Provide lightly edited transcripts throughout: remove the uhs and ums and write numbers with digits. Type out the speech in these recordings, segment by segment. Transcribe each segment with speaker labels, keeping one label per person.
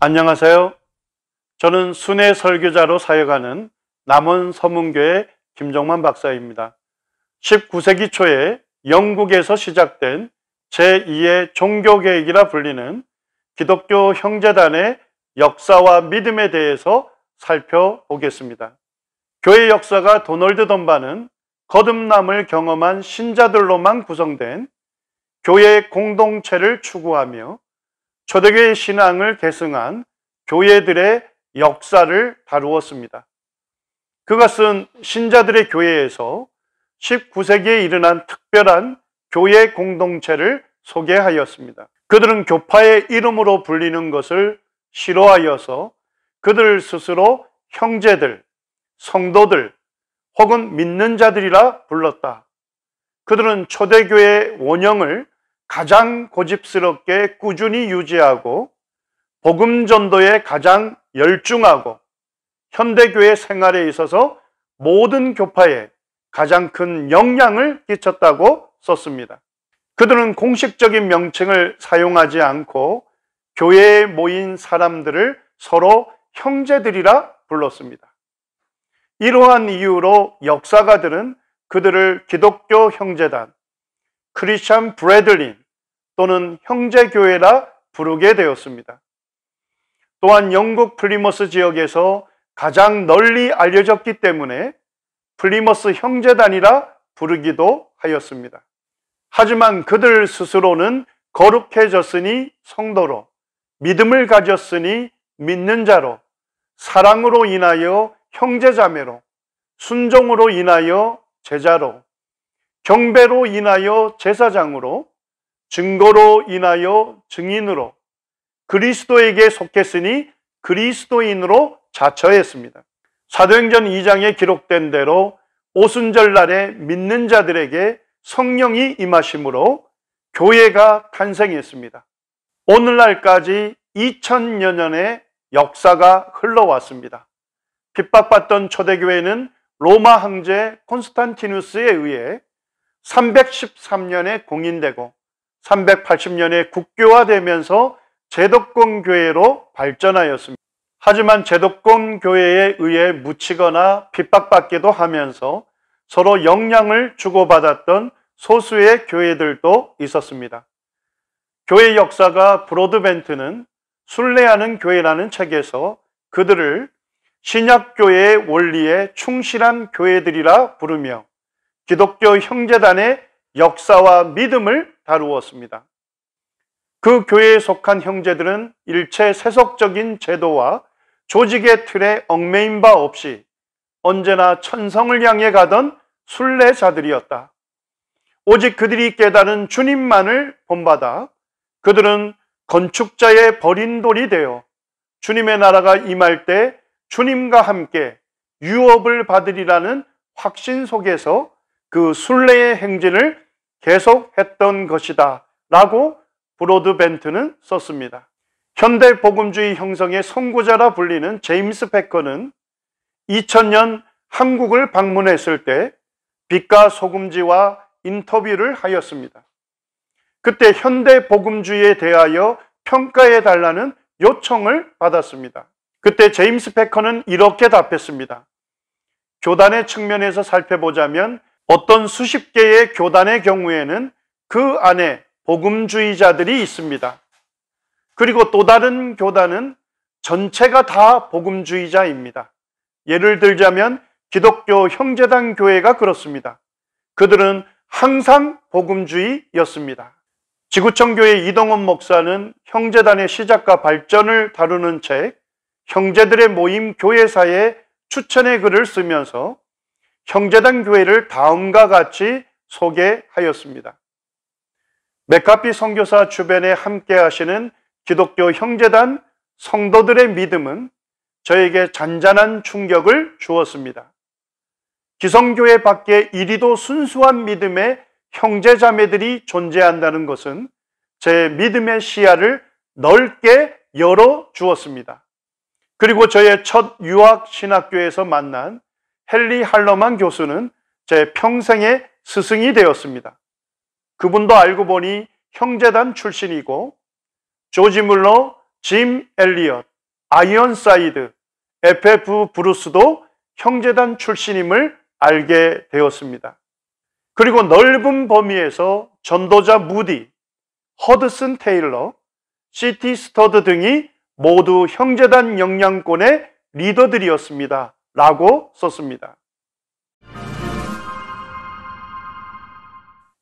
Speaker 1: 안녕하세요. 저는 순회 설교자로 사역하는 남원서문교회 김정만 박사입니다. 19세기 초에 영국에서 시작된 제2의 종교개혁이라 불리는 기독교 형제단의 역사와 믿음에 대해서 살펴보겠습니다. 교회 역사가 도널드 던반은 거듭남을 경험한 신자들로만 구성된 교회 공동체를 추구하며 초대교회 신앙을 계승한 교회들의 역사를 다루었습니다. 그가 쓴 신자들의 교회에서 19세기에 일어난 특별한 교회 공동체를 소개하였습니다. 그들은 교파의 이름으로 불리는 것을 싫어하여서 그들 스스로 형제들, 성도들 혹은 믿는 자들이라 불렀다. 그들은 초대교회의 원형을 가장 고집스럽게 꾸준히 유지하고 복음 전도에 가장 열중하고 현대교회 생활에 있어서 모든 교파에 가장 큰 영향을 끼쳤다고 썼습니다. 그들은 공식적인 명칭을 사용하지 않고 교회에 모인 사람들을 서로 형제들이라 불렀습니다. 이러한 이유로 역사가들은 그들을 기독교 형제단, 크리스천 브레들린 또는 형제교회라 부르게 되었습니다. 또한 영국 플리머스 지역에서 가장 널리 알려졌기 때문에 플리머스 형제단이라 부르기도 하였습니다. 하지만 그들 스스로는 거룩해졌으니 성도로, 믿음을 가졌으니 믿는 자로, 사랑으로 인하여 형제자매로, 순종으로 인하여 제자로, 경배로 인하여 제사장으로, 증거로 인하여 증인으로, 그리스도에게 속했으니 그리스도인으로 자처했습니다. 사도행전 2장에 기록된 대로 오순절날에 믿는 자들에게 성령이 임하심으로 교회가 탄생했습니다. 오늘날까지 2000여 년의 역사가 흘러왔습니다. 핍박받던 초대교회는 로마 황제 콘스탄티누스에 의해 313년에 공인되고 380년에 국교화되면서 제도권 교회로 발전하였습니다. 하지만 제도권 교회에 의해 묻히거나 핍박받기도 하면서 서로 영향을 주고받았던 소수의 교회들도 있었습니다. 교회 역사가 브로드벤트는 순례하는 교회라는 책에서 그들을 신약교회의 원리에 충실한 교회들이라 부르며 기독교 형제단의 역사와 믿음을 다루었습니다. 그 교회에 속한 형제들은 일체 세속적인 제도와 조직의 틀에 얽매인 바 없이 언제나 천성을 향해 가던 순례자들이었다. 오직 그들이 깨달은 주님만을 본받아 그들은 건축자의 버린 돌이 되어 주님의 나라가 임할 때 주님과 함께 유업을 받으리라는 확신 속에서 그 순례의 행진을 계속했던 것이다 라고 브로드벤트는 썼습니다. 현대 복음주의 형성의 선구자라 불리는 제임스 패커는 2000년 한국을 방문했을 때 빛과 소금지와 인터뷰를 하였습니다. 그때 현대 복음주의에 대하여 평가해 달라는 요청을 받았습니다. 그때 제임스 패커는 이렇게 답했습니다. 교단의 측면에서 살펴보자면 어떤 수십 개의 교단의 경우에는 그 안에 복음주의자들이 있습니다. 그리고 또 다른 교단은 전체가 다 복음주의자입니다. 예를 들자면 기독교 형제단 교회가 그렇습니다. 그들은 항상 복음주의였습니다. 지구촌교회 이동원 목사는 형제단의 시작과 발전을 다루는 책 형제들의 모임 교회사에 추천의 글을 쓰면서 형제단 교회를 다음과 같이 소개하였습니다. 맥카피 선교사 주변에 함께 하시는 기독교 형제단 성도들의 믿음은 저에게 잔잔한 충격을 주었습니다. 기성교회 밖에 이리도 순수한 믿음의 형제자매들이 존재한다는 것은 제 믿음의 시야를 넓게 열어주었습니다. 그리고 저의 첫 유학 신학교에서 만난 헨리 할러만 교수는 제 평생의 스승이 되었습니다. 그분도 알고 보니 형제단 출신이고 조지 물러, 짐 엘리엇, 아이언사이드, FF 브루스도 형제단 출신임을 알게 되었습니다. 그리고 넓은 범위에서 전도자 무디, 허드슨 테일러, C.T. 스터드 등이 모두 형제단 영향권의 리더들이었습니다. 라고 썼습니다.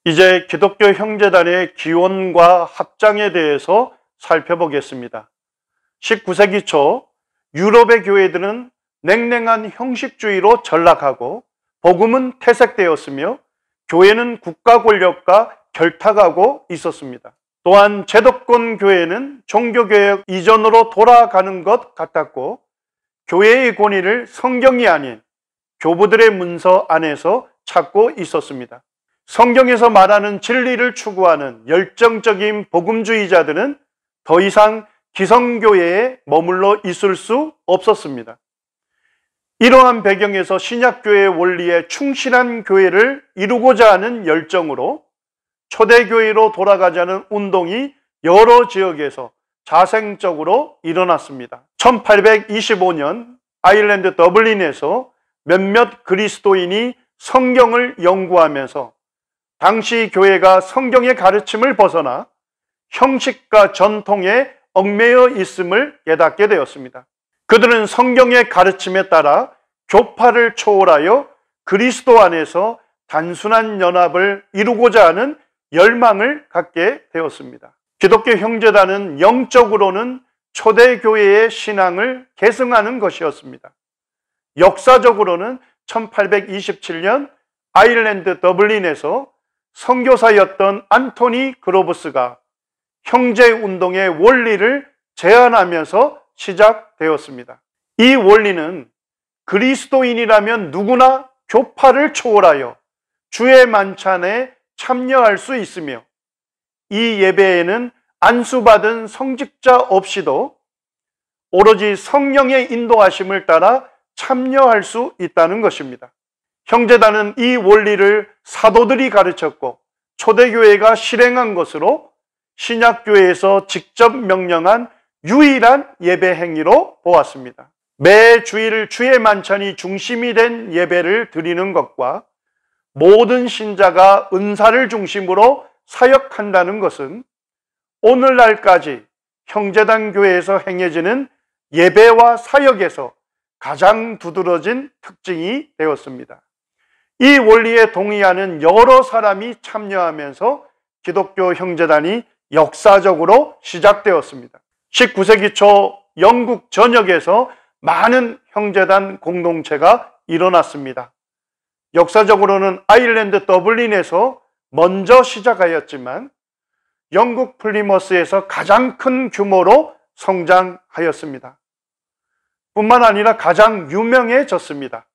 Speaker 1: 이제 기독교 형제단의 기원과 합장에 대해서 살펴보겠습니다. 19세기 초 유럽의 교회들은 냉랭한 형식주의로 전락하고 복음은 퇴색되었으며 교회는 국가 권력과 결탁하고 있었습니다. 또한 제도권 교회는 종교개혁 이전으로 돌아가는 것 같았고 교회의 권위를 성경이 아닌 교부들의 문서 안에서 찾고 있었습니다. 성경에서 말하는 진리를 추구하는 열정적인 복음주의자들은 더 이상 기성교회에 머물러 있을 수 없었습니다. 이러한 배경에서 신약교회의 원리에 충실한 교회를 이루고자 하는 열정으로 초대교회로 돌아가자는 운동이 여러 지역에서 자생적으로 일어났습니다. 1825년 아일랜드 더블린에서 몇몇 그리스도인이 성경을 연구하면서 당시 교회가 성경의 가르침을 벗어나 형식과 전통에 얽매여 있음을 깨닫게 되었습니다. 그들은 성경의 가르침에 따라 교파를 초월하여 그리스도 안에서 단순한 연합을 이루고자 하는 열망을 갖게 되었습니다. 기독교 형제단은 영적으로는 초대교회의 신앙을 계승하는 것이었습니다. 역사적으로는 1827년 아일랜드 더블린에서 선교사였던 안토니 그로브스가 형제운동의 원리를 제안하면서 시작되었습니다. 이 원리는 그리스도인이라면 누구나 교파를 초월하여 주의 만찬에 참여할 수 있으며 이 예배에는 안수받은 성직자 없이도 오로지 성령의 인도하심을 따라 참여할 수 있다는 것입니다. 형제단은 이 원리를 사도들이 가르쳤고 초대교회가 실행한 것으로 신약교회에서 직접 명령한 유일한 예배 행위로 보았습니다. 매 주일 주의 만찬이 중심이 된 예배를 드리는 것과 모든 신자가 은사를 중심으로 사역한다는 것은 오늘날까지 형제단 교회에서 행해지는 예배와 사역에서 가장 두드러진 특징이 되었습니다. 이 원리에 동의하는 여러 사람이 참여하면서 기독교 형제단이 역사적으로 시작되었습니다. 19세기 초 영국 전역에서 많은 형제단 공동체가 일어났습니다. 역사적으로는 아일랜드 더블린에서 먼저 시작하였지만 영국 플리머스에서 가장 큰 규모로 성장하였습니다. 뿐만 아니라 가장 유명해졌습니다.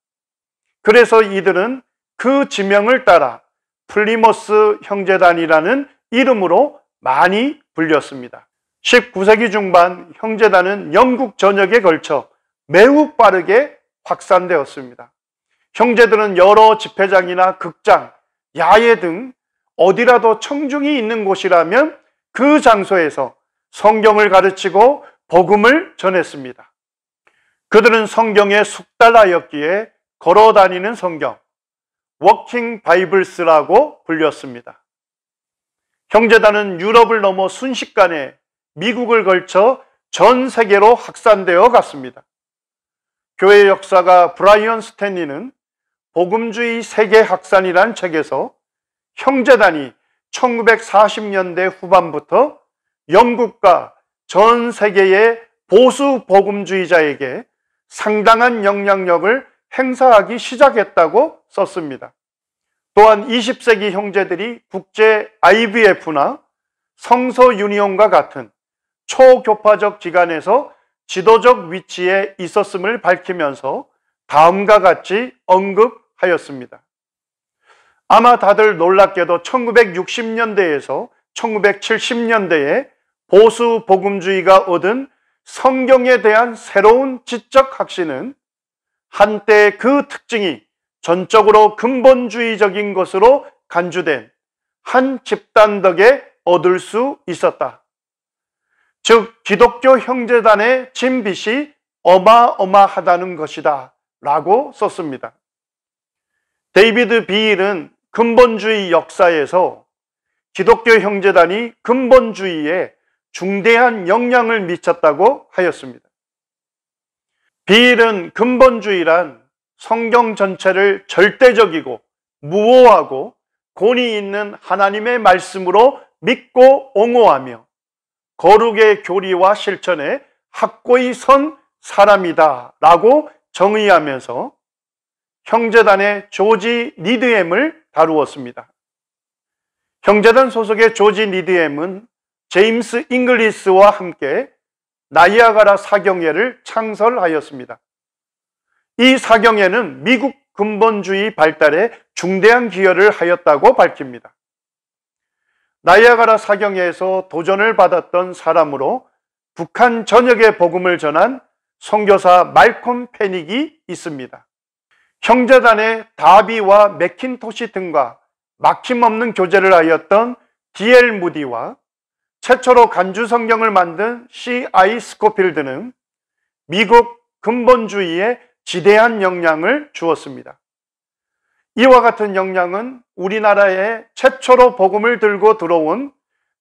Speaker 1: 그래서 이들은 그 지명을 따라 플리머스 형제단이라는 이름으로 많이 불렸습니다. 19세기 중반 형제단은 영국 전역에 걸쳐 매우 빠르게 확산되었습니다. 형제들은 여러 집회장이나 극장, 야외 등 어디라도 청중이 있는 곳이라면 그 장소에서 성경을 가르치고 복음을 전했습니다. 그들은 성경에 숙달하였기에 걸어 다니는 성경, 워킹 바이블스라고 불렸습니다. 형제단은 유럽을 넘어 순식간에 미국을 걸쳐 전 세계로 확산되어 갔습니다. 교회 역사가 브라이언 스탠리는 복음주의 세계 확산이란 책에서 형제단이 1940년대 후반부터 영국과 전 세계의 보수 복음주의자에게 상당한 영향력을 행사하기 시작했다고 썼습니다. 또한 20세기 형제들이 국제 IVF나 성서 유니온과 같은 초교파적 기관에서 지도적 위치에 있었음을 밝히면서 다음과 같이 언급하였습니다. 아마 다들 놀랍게도 1960년대에서 1970년대에 보수 복음주의가 얻은 성경에 대한 새로운 지적 확신은 한때 그 특징이 전적으로 근본주의적인 것으로 간주된 한 집단 덕에 얻을 수 있었다. 즉 기독교 형제단의 진빛이 어마어마하다는 것이다 라고 썼습니다. 데이비드 비힐은 근본주의 역사에서 기독교 형제단이 근본주의에 중대한 영향을 미쳤다고 하였습니다. 비힐은 근본주의란 성경 전체를 절대적이고 무오하고 권위 있는 하나님의 말씀으로 믿고 옹호하며 거룩의 교리와 실천에 확고히 선 사람이다 라고 정의하면서 형제단의 조지 니드햄을 다루었습니다. 형제단 소속의 조지 니드햄은 제임스 잉글리스와 함께 나이아가라 사경회를 창설하였습니다. 이 사경회는 미국 근본주의 발달에 중대한 기여를 하였다고 밝힙니다. 나이아가라 사경회에서 도전을 받았던 사람으로 북한 전역에 복음을 전한 선교사 말콤 패닉이 있습니다. 형제단의 다비와 맥킨토시 등과 막힘없는 교제를 하였던 D.L. 무디와 최초로 간주 성경을 만든 C.I. 스코필드는 미국 근본주의에 지대한 영향을 주었습니다. 이와 같은 영향은 우리나라에 최초로 복음을 들고 들어온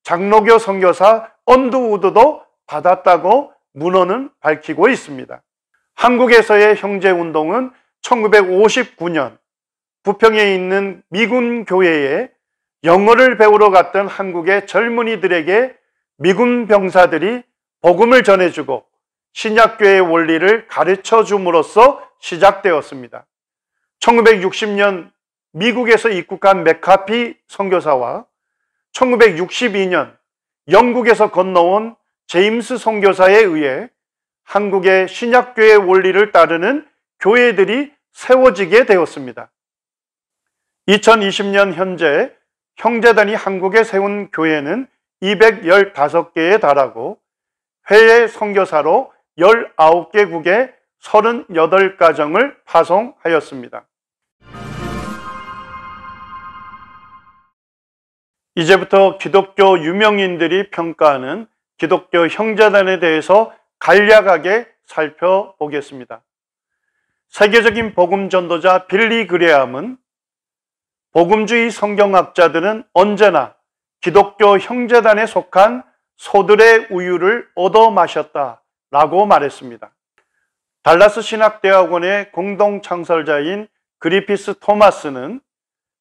Speaker 1: 장로교 선교사 언두우드도 받았다고 문헌은 밝히고 있습니다. 한국에서의 형제운동은 1959년 부평에 있는 미군 교회에 영어를 배우러 갔던 한국의 젊은이들에게 미군 병사들이 복음을 전해주고 신약교회의 원리를 가르쳐 줌으로써 시작되었습니다. 1960년 미국에서 입국한 맥카피 선교사와 1962년 영국에서 건너온 제임스 선교사에 의해 한국의 신약교회의 원리를 따르는 교회들이 세워지게 되었습니다. 2020년 현재 형제단이 한국에 세운 교회는 215개에 달하고 해외 선교사로 19개국에 38가정을 파송하였습니다. 이제부터 기독교 유명인들이 평가하는 기독교 형제단에 대해서 간략하게 살펴보겠습니다. 세계적인 복음 전도자 빌리 그레함은 복음주의 성경학자들은 언제나 기독교 형제단에 속한 소들의 우유를 얻어 마셨다라고 말했습니다. 달라스 신학대학원의 공동 창설자인 그리피스 토마스는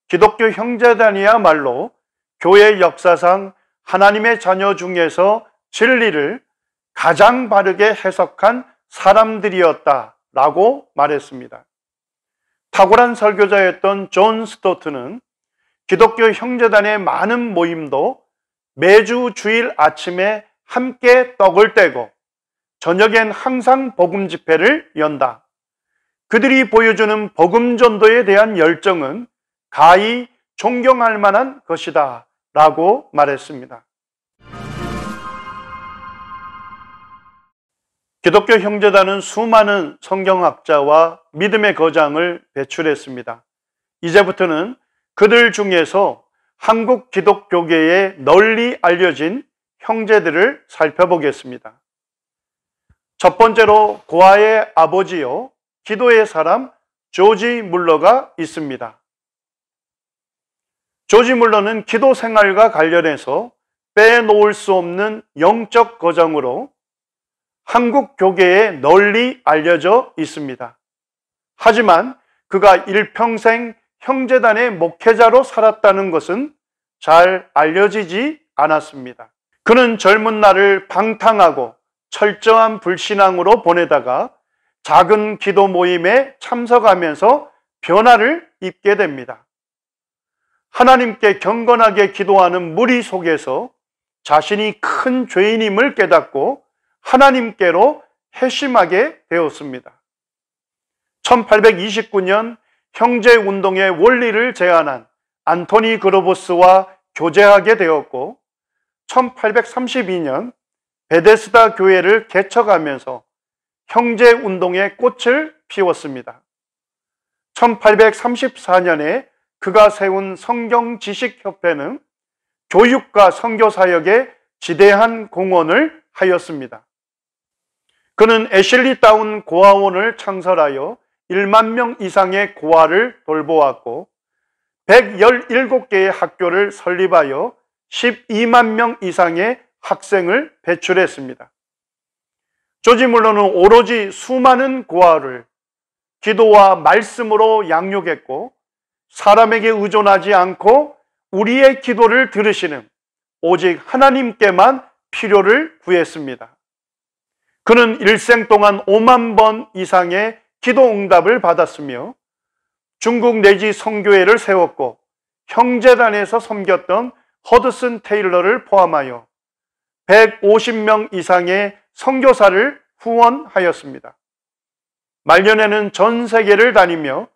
Speaker 1: 기독교 형제단이야말로 교회 역사상 하나님의 자녀 중에서 진리를 가장 바르게 해석한 사람들이었다라고 말했습니다. 탁월한 설교자였던 존 스토트는 기독교 형제단의 많은 모임도 매주 주일 아침에 함께 떡을 떼고 저녁엔 항상 복음 집회를 연다. 그들이 보여주는 복음 전도에 대한 열정은 가히 존경할 만한 것이다 라고 말했습니다. 기독교 형제단은 수많은 성경학자와 믿음의 거장을 배출했습니다. 이제부터는 그들 중에서 한국 기독교계에 널리 알려진 형제들을 살펴보겠습니다. 첫 번째로 고아의 아버지요 기도의 사람 조지 물러가 있습니다. 조지 물러는 기도 생활과 관련해서 빼놓을 수 없는 영적 거장으로 한국 교계에 널리 알려져 있습니다. 하지만 그가 일평생 형제단의 목회자로 살았다는 것은 잘 알려지지 않았습니다. 그는 젊은 날을 방탕하고 철저한 불신앙으로 보내다가 작은 기도 모임에 참석하면서 변화를 입게 됩니다. 하나님께 경건하게 기도하는 무리 속에서 자신이 큰 죄인임을 깨닫고 하나님께로 회심하게 되었습니다. 1829년 형제운동의 원리를 제안한 안토니 그로버스와 교제하게 되었고 1832년 베데스다 교회를 개척하면서 형제운동의 꽃을 피웠습니다. 1834년에 그가 세운 성경지식협회는 교육과 선교사역에 지대한 공헌을 하였습니다. 그는 애슐리 다운 고아원을 창설하여 1만 명 이상의 고아를 돌보았고 117개의 학교를 설립하여 12만 명 이상의 학생을 배출했습니다. 조지 물러는 오로지 수많은 고아를 기도와 말씀으로 양육했고 사람에게 의존하지 않고 우리의 기도를 들으시는 오직 하나님께만 필요를 구했습니다. 그는 일생 동안 5만 번 이상의 기도 응답을 받았으며 중국 내지 선교회를 세웠고 형제단에서 섬겼던 허드슨 테일러를 포함하여 150명 이상의 선교사를 후원하였습니다. 말년에는 전 세계를 다니며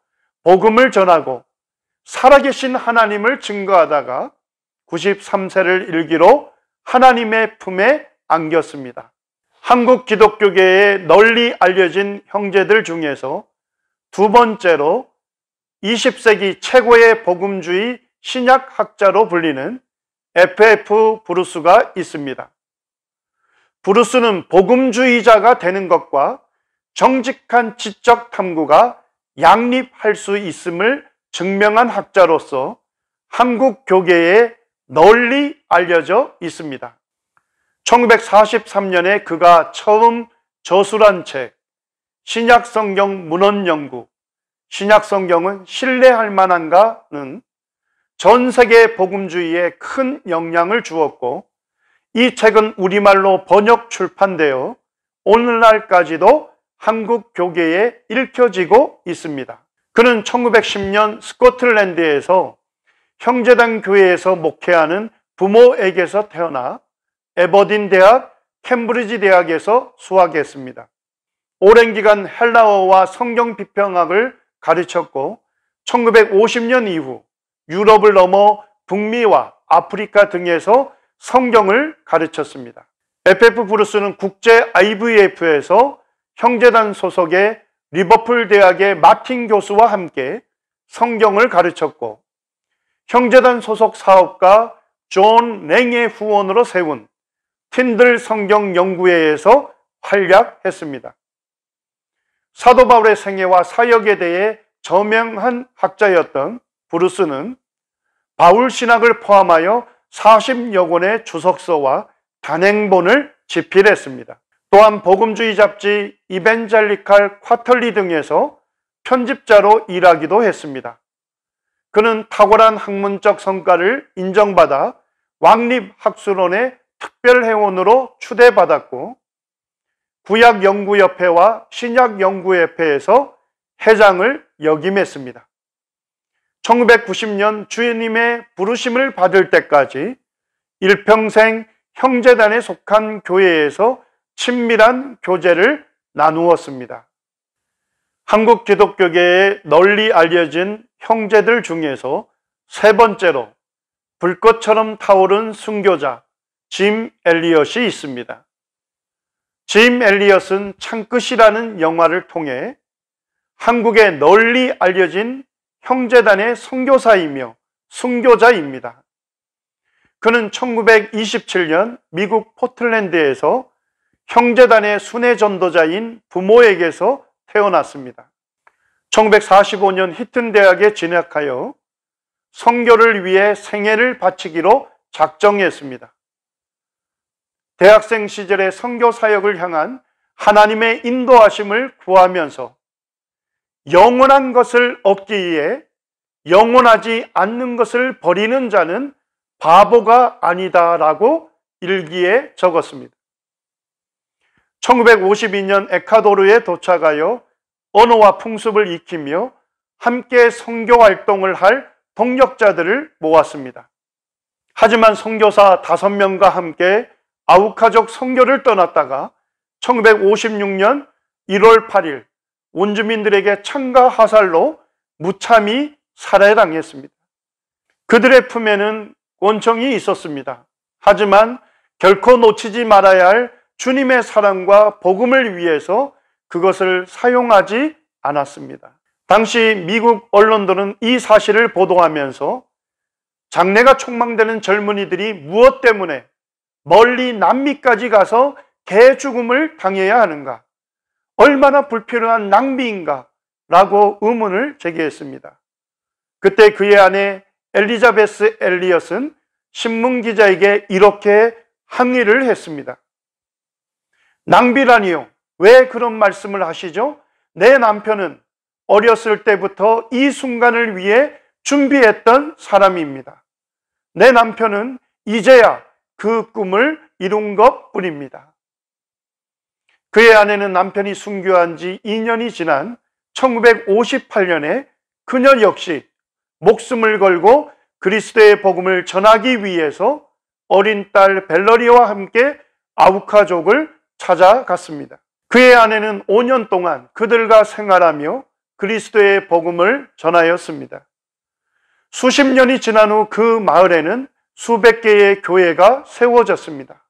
Speaker 1: 복음을 전하고 살아계신 하나님을 증거하다가 93세를 일기로 하나님의 품에 안겼습니다. 한국 기독교계에 널리 알려진 형제들 중에서 두 번째로 20세기 최고의 복음주의 신약학자로 불리는 F.F. 브루스가 있습니다. 브루스는 복음주의자가 되는 것과 정직한 지적 탐구가 양립할 수 있음을 증명한 학자로서 한국 교계에 널리 알려져 있습니다. 1943년에 그가 처음 저술한 책 신약성경 문헌연구, 신약성경은 신뢰할 만한가는 전 세계 복음주의에 큰 영향을 주었고 이 책은 우리말로 번역 출판되어 오늘날까지도 한국 교계에 읽혀지고 있습니다. 그는 1910년 스코틀랜드에서 형제단 교회에서 목회하는 부모에게서 태어나 에버딘 대학, 캠브리지 대학에서 수학했습니다. 오랜 기간 헬라어와 성경 비평학을 가르쳤고 1950년 이후 유럽을 넘어 북미와 아프리카 등에서 성경을 가르쳤습니다. F.F. 브루스는 국제 IVF에서 형제단 소속의 리버풀 대학의 마틴 교수와 함께 성경을 가르쳤고 형제단 소속 사업가 존 랭의 후원으로 세운 틴들 성경 연구회에서 활약했습니다. 사도 바울의 생애와 사역에 대해 저명한 학자였던 브루스는 바울 신학을 포함하여 40여 권의 주석서와 단행본을 집필했습니다. 또한 복음주의 잡지 이벤젤리칼 쿼털리 등에서 편집자로 일하기도 했습니다. 그는 탁월한 학문적 성과를 인정받아 왕립학술원의 특별회원으로 추대받았고 구약연구협회와 신약연구협회에서 회장을 역임했습니다. 1990년 주님의 부르심을 받을 때까지 일평생 형제단에 속한 교회에서 친밀한 교제를 나누었습니다. 한국 기독교계에 널리 알려진 형제들 중에서 세 번째로 불꽃처럼 타오른 순교자 짐 엘리엇이 있습니다. 짐 엘리엇은 창끝이라는 영화를 통해 한국에 널리 알려진 형제단의 선교사이며 순교자입니다. 그는 1927년 미국 포틀랜드에서 형제단의 순회 전도자인 부모에게서 태어났습니다. 1945년 히튼 대학에 진학하여 선교를 위해 생애를 바치기로 작정했습니다. 대학생 시절의 선교 사역을 향한 하나님의 인도하심을 구하면서 영원한 것을 얻기 위해 영원하지 않는 것을 버리는 자는 바보가 아니다라고 일기에 적었습니다. 1952년 에콰도르에 도착하여 언어와 풍습을 익히며 함께 선교 활동을 할 동력자들을 모았습니다. 하지만 선교사 5명과 함께 아우카족 선교를 떠났다가 1956년 1월 8일 원주민들에게 창가 화살로 무참히 살해당했습니다. 그들의 품에는 권총이 있었습니다. 하지만 결코 놓치지 말아야 할 주님의 사랑과 복음을 위해서 그것을 사용하지 않았습니다. 당시 미국 언론들은 이 사실을 보도하면서 장래가 촉망되는 젊은이들이 무엇 때문에 멀리 남미까지 가서 개 죽음을 당해야 하는가? 얼마나 불필요한 낭비인가 라고 의문을 제기했습니다. 그때 그의 아내 엘리자베스 엘리엇은 신문기자에게 이렇게 항의를 했습니다. 낭비라니요? 왜 그런 말씀을 하시죠? 내 남편은 어렸을 때부터 이 순간을 위해 준비했던 사람입니다. 내 남편은 이제야 그 꿈을 이룬 것뿐입니다. 그의 아내는 남편이 순교한 지 2년이 지난 1958년에 그녀 역시 목숨을 걸고 그리스도의 복음을 전하기 위해서 어린 딸 벨러리와 함께 아우카족을 찾아갔습니다. 그의 아내는 5년 동안 그들과 생활하며 그리스도의 복음을 전하였습니다. 수십 년이 지난 후 그 마을에는 수백 개의 교회가 세워졌습니다.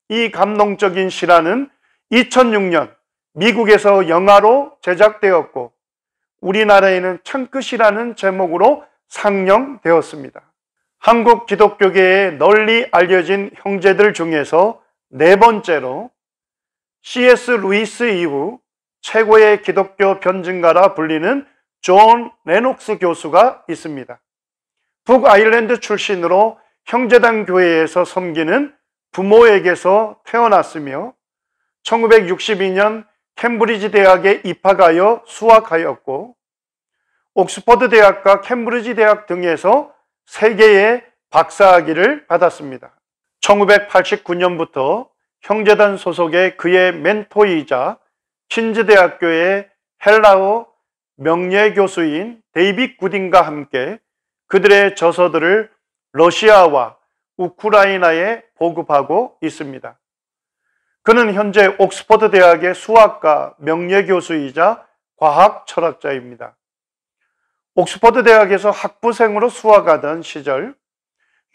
Speaker 1: 이 감동적인 실화는 2006년 미국에서 영화로 제작되었고 우리나라에는 창끝이라는 제목으로 상영되었습니다. 한국 기독교계에 널리 알려진 형제들 중에서 네 번째로 C.S. 루이스 이후 최고의 기독교 변증가라 불리는 존 레녹스 교수가 있습니다. 북아일랜드 출신으로 형제단 교회에서 섬기는 부모에게서 태어났으며 1962년 캠브리지 대학에 입학하여 수학하였고 옥스퍼드 대학과 캠브리지 대학 등에서 3개의 박사학위를 받았습니다. 1989년부터 형제단 소속의 그의 멘토이자 킨즈 대학교의 헬라어 명예교수인 데이빗 구딘과 함께 그들의 저서들을 러시아와 우크라이나에 보급하고 있습니다. 그는 현재 옥스퍼드 대학의 수학과 명예교수이자 과학 철학자입니다. 옥스퍼드 대학에서 학부생으로 수학하던 시절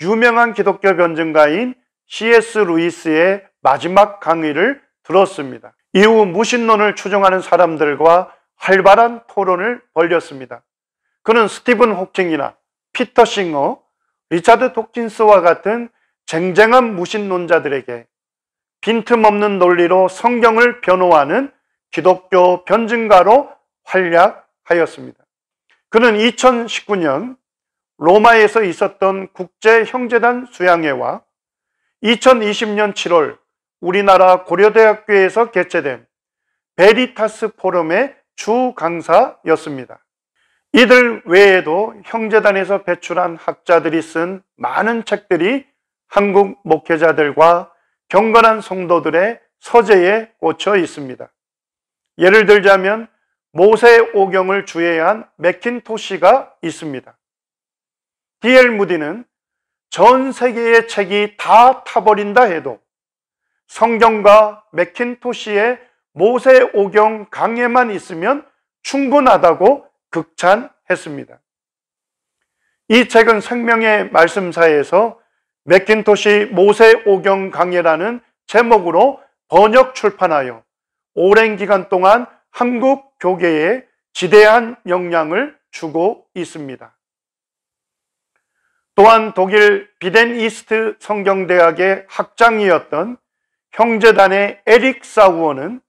Speaker 1: 유명한 기독교 변증가인 C.S. 루이스의 마지막 강의를 들었습니다. 이후 무신론을 추종하는 사람들과 활발한 토론을 벌였습니다. 그는 스티븐 호킹이나 피터 싱어, 리차드 도킨스와 같은 쟁쟁한 무신론자들에게 빈틈없는 논리로 성경을 변호하는 기독교 변증가로 활약하였습니다. 그는 2019년 로마에서 있었던 국제형제단 수양회와 2020년 7월 우리나라 고려대학교에서 개최된 베리타스 포럼의 주 강사였습니다. 이들 외에도 형제단에서 배출한 학자들이 쓴 많은 책들이 한국 목회자들과 경건한 성도들의 서재에 꽂혀 있습니다. 예를 들자면 모세오경을 주해한 맥킨토시가 있습니다. D.L. 무디는 전 세계의 책이 다 타버린다 해도 성경과 맥킨토시의 모세오경 강해만 있으면 충분하다고 극찬했습니다. 이 책은 생명의 말씀사에서 맥킨토시 모세오경 강해라는 제목으로 번역 출판하여 오랜 기간 동안 한국 교계에 지대한 영향을 주고 있습니다. 또한 독일 비덴 이스트 성경대학의 학장이었던 형제단의 에릭 사우어는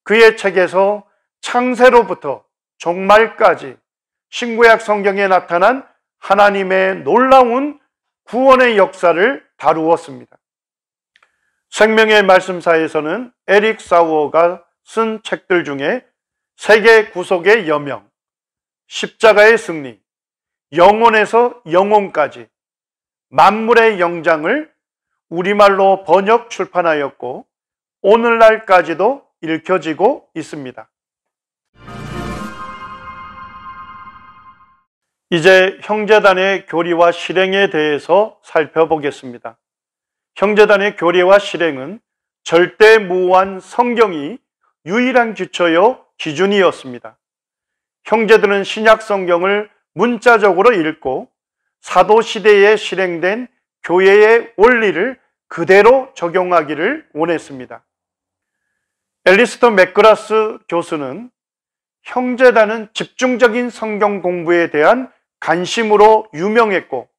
Speaker 1: 그의 책에서 창세로부터 종말까지 신구약 성경에 나타난 하나님의 놀라운 구원의 역사를 다루었습니다. 생명의 말씀사에서는 에릭 사우어가 쓴 책들 중에 세계 구속의 여명, 십자가의 승리, 영혼에서 영혼까지 만물의 영장을 우리말로 번역 출판하였고 오늘날까지도 읽혀지고 있습니다. 이제 형제단의 교리와 실행에 대해서 살펴보겠습니다. 형제단의 교리와 실행은 절대무한 성경이 유일한 기초요 기준이었습니다. 형제들은 신약 성경을 문자적으로 읽고 사도시대에 실행된 교회의 원리를 그대로 적용하기를 원했습니다. 앨리스터 맥그라스 교수는 형제단은 집중적인 성경 공부에 대한 관심으로 유명했고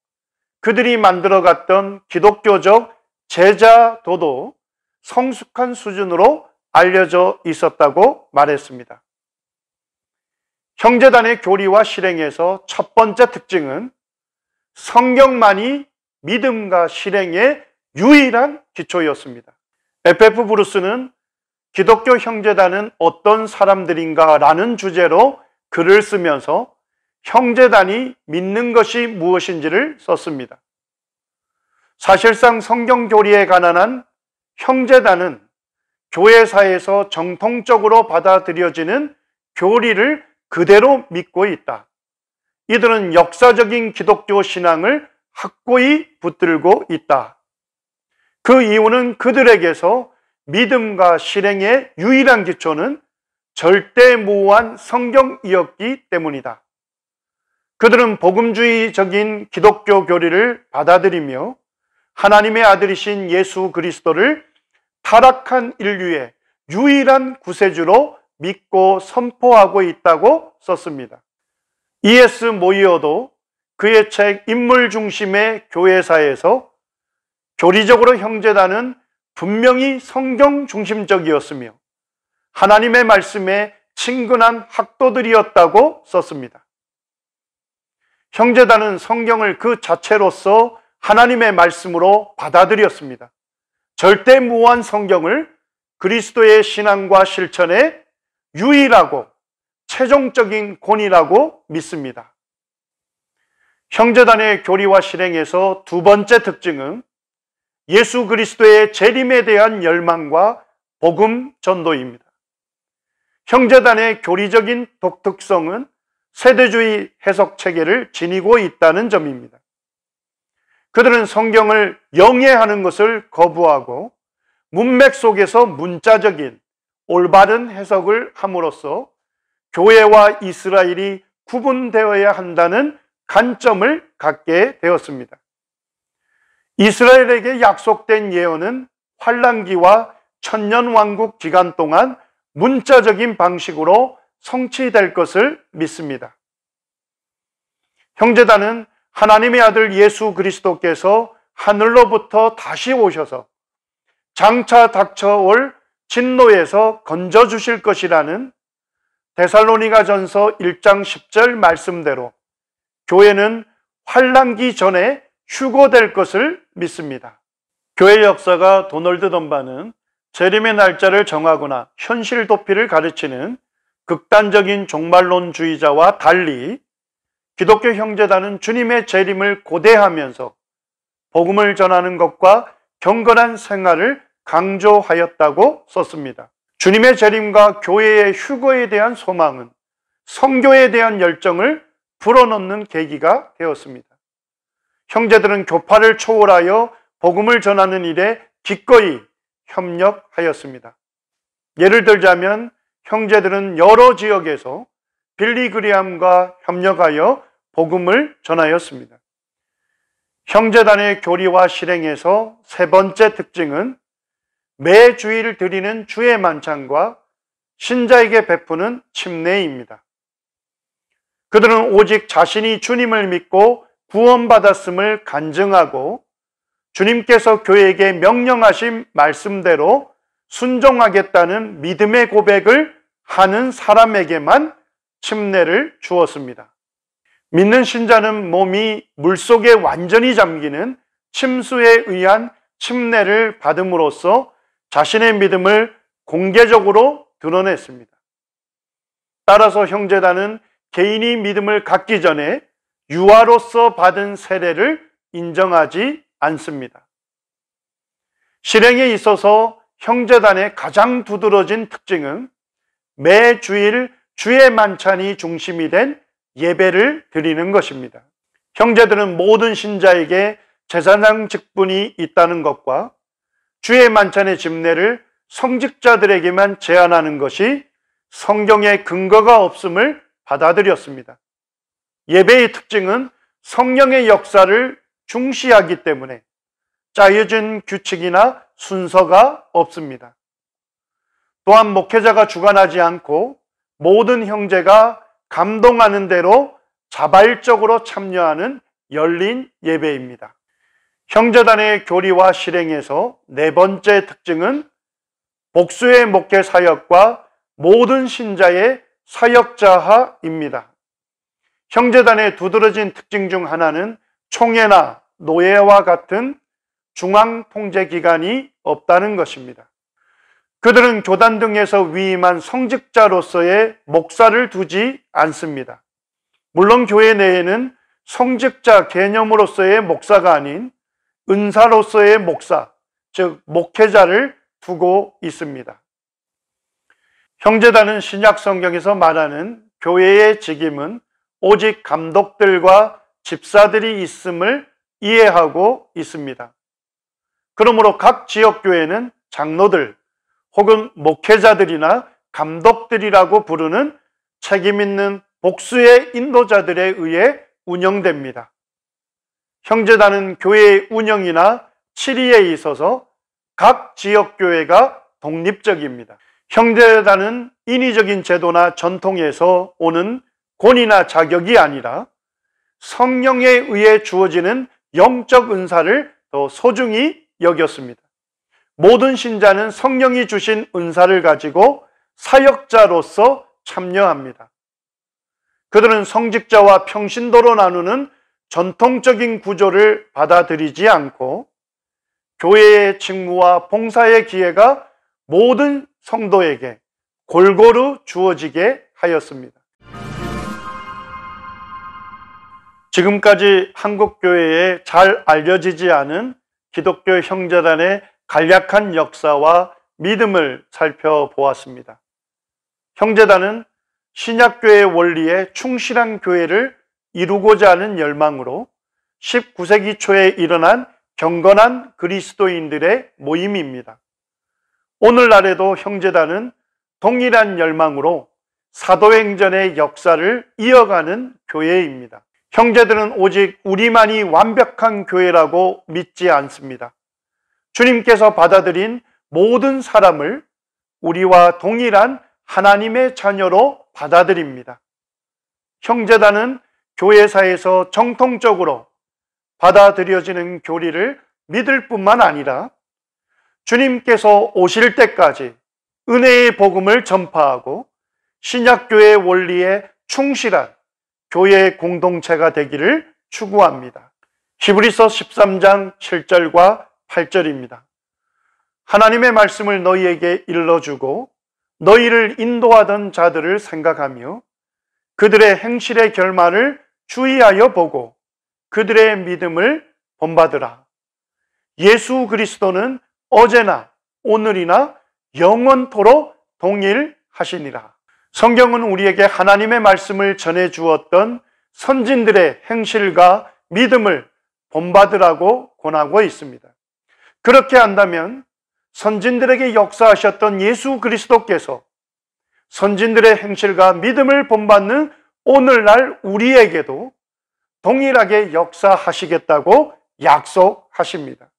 Speaker 1: 그들이 만들어갔던 기독교적 제자도도 성숙한 수준으로 알려져 있었다고 말했습니다. 형제단의 교리와 실행에서 첫 번째 특징은 성경만이 믿음과 실행의 유일한 기초였습니다. FF 브루스는 기독교 형제단은 어떤 사람들인가 라는 주제로 글을 쓰면서 형제단이 믿는 것이 무엇인지를 썼습니다. 사실상 성경 교리에 관한 형제단은 교회사에서 정통적으로 받아들여지는 교리를 그대로 믿고 있다. 이들은 역사적인 기독교 신앙을 확고히 붙들고 있다. 그 이유는 그들에게서 믿음과 실행의 유일한 기초는 절대무한 성경이었기 때문이다. 그들은 복음주의적인 기독교 교리를 받아들이며 하나님의 아들이신 예수 그리스도를 타락한 인류의 유일한 구세주로 믿고 선포하고 있다고 썼습니다. E.S. 모이어도 그의 책 인물 중심의 교회사에서 교리적으로 형제단은 분명히 성경 중심적이었으며 하나님의 말씀에 친근한 학도들이었다고 썼습니다. 형제단은 성경을 그 자체로서 하나님의 말씀으로 받아들였습니다. 절대무한 성경을 그리스도의 신앙과 실천의 유일하고 최종적인 권위라고 믿습니다. 형제단의 교리와 실행에서 두 번째 특징은 예수 그리스도의 재림에 대한 열망과 복음 전도입니다. 형제단의 교리적인 독특성은 세대주의 해석 체계를 지니고 있다는 점입니다. 그들은 성경을 영해하는 것을 거부하고 문맥 속에서 문자적인 올바른 해석을 함으로써 교회와 이스라엘이 구분되어야 한다는 관점을 갖게 되었습니다. 이스라엘에게 약속된 예언은 환란기와 천년왕국 기간 동안 문자적인 방식으로 성취될 것을 믿습니다. 형제단은 하나님의 아들 예수 그리스도께서 하늘로부터 다시 오셔서 장차 닥쳐올 진노에서 건져주실 것이라는 데살로니가전서 1장 10절 말씀대로 교회는 환란기 전에 휴거될 것을 믿습니다. 교회 역사가 도널드 덤바는 재림의 날짜를 정하거나 현실 도피를 가르치는 극단적인 종말론주의자와 달리 기독교 형제단은 주님의 재림을 고대하면서 복음을 전하는 것과 경건한 생활을 강조하였다고 썼습니다. 주님의 재림과 교회의 휴거에 대한 소망은 성교에 대한 열정을 불어넣는 계기가 되었습니다. 형제들은 교파를 초월하여 복음을 전하는 일에 기꺼이 협력하였습니다. 예를 들자면 형제들은 여러 지역에서 빌리 그리함과 협력하여 복음을 전하였습니다. 형제단의 교리와 실행에서 세 번째 특징은 매 주일 드리는 주의 만찬과 신자에게 베푸는 침례입니다. 그들은 오직 자신이 주님을 믿고 구원받았음을 간증하고 주님께서 교회에게 명령하신 말씀대로 순종하겠다는 믿음의 고백을 하는 사람에게만 침례를 주었습니다. 믿는 신자는 몸이 물속에 완전히 잠기는 침수에 의한 침례를 받음으로써 자신의 믿음을 공개적으로 드러냈습니다. 따라서 형제단은 개인이 믿음을 갖기 전에 유아로서 받은 세례를 인정하지 않습니다. 실행에 있어서 형제단의 가장 두드러진 특징은 매 주일 주의 만찬이 중심이 된 예배를 드리는 것입니다. 형제들은 모든 신자에게 제사장 직분이 있다는 것과 주의 만찬의 집례를 성직자들에게만 제한하는 것이 성경에 근거가 없음을 받아들였습니다. 예배의 특징은 성령의 역사를 중시하기 때문에 짜여진 규칙이나 순서가 없습니다. 또한 목회자가 주관하지 않고 모든 형제가 감동하는 대로 자발적으로 참여하는 열린 예배입니다. 형제단의 교리와 실행에서 네 번째 특징은 복수의 목회 사역과 모든 신자의 사역자하입니다. 형제단의 두드러진 특징 중 하나는 총회나 노예와 같은 중앙 통제 기관이 없다는 것입니다. 그들은 교단 등에서 위임한 성직자로서의 목사를 두지 않습니다. 물론 교회 내에는 성직자 개념으로서의 목사가 아닌 은사로서의 목사, 즉 목회자를 두고 있습니다. 형제단은 신약 성경에서 말하는 교회의 직임은 오직 감독들과 집사들이 있음을 이해하고 있습니다. 그러므로 각 지역교회는 장로들 혹은 목회자들이나 감독들이라고 부르는 책임있는 복수의 인도자들에 의해 운영됩니다. 형제단은 교회의 운영이나 치리에 있어서 각 지역교회가 독립적입니다. 형제단은 인위적인 제도나 전통에서 오는 권위나 자격이 아니라 성령에 의해 주어지는 영적 은사를 더 소중히 여겼습니다. 모든 신자는 성령이 주신 은사를 가지고 사역자로서 참여합니다. 그들은 성직자와 평신도로 나누는 전통적인 구조를 받아들이지 않고 교회의 직무와 봉사의 기회가 모든 성도에게 골고루 주어지게 하였습니다. 지금까지 한국교회에 잘 알려지지 않은 기독교 형제단의 간략한 역사와 믿음을 살펴보았습니다. 형제단은 신약교회의 원리에 충실한 교회를 이루고자 하는 열망으로 19세기 초에 일어난 경건한 그리스도인들의 모임입니다. 오늘날에도 형제단은 동일한 열망으로 사도행전의 역사를 이어가는 교회입니다. 형제들은 오직 우리만이 완벽한 교회라고 믿지 않습니다. 주님께서 받아들인 모든 사람을 우리와 동일한 하나님의 자녀로 받아들입니다. 형제단은 교회사에서 정통적으로 받아들여지는 교리를 믿을 뿐만 아니라 주님께서 오실 때까지 은혜의 복음을 전파하고 신약교회의 원리에 충실한 교회의 공동체가 되기를 추구합니다. 히브리서 13장 7절과 8절입니다. 하나님의 말씀을 너희에게 일러주고 너희를 인도하던 자들을 생각하며 그들의 행실의 결말을 주의하여 보고 그들의 믿음을 본받으라. 예수 그리스도는 어제나 오늘이나 영원토록 동일하시니라. 성경은 우리에게 하나님의 말씀을 전해 주었던 선진들의 행실과 믿음을 본받으라고 권하고 있습니다. 그렇게 한다면 선진들에게 역사하셨던 예수 그리스도께서 선진들의 행실과 믿음을 본받는 오늘날 우리에게도 동일하게 역사하시겠다고 약속하십니다.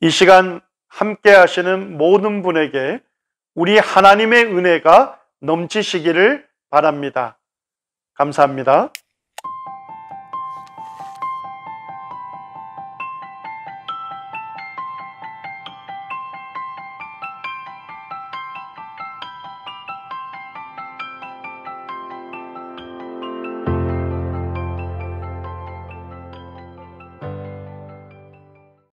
Speaker 1: 이 시간 함께 하시는 모든 분에게 우리 하나님의 은혜가 넘치시기를 바랍니다. 감사합니다.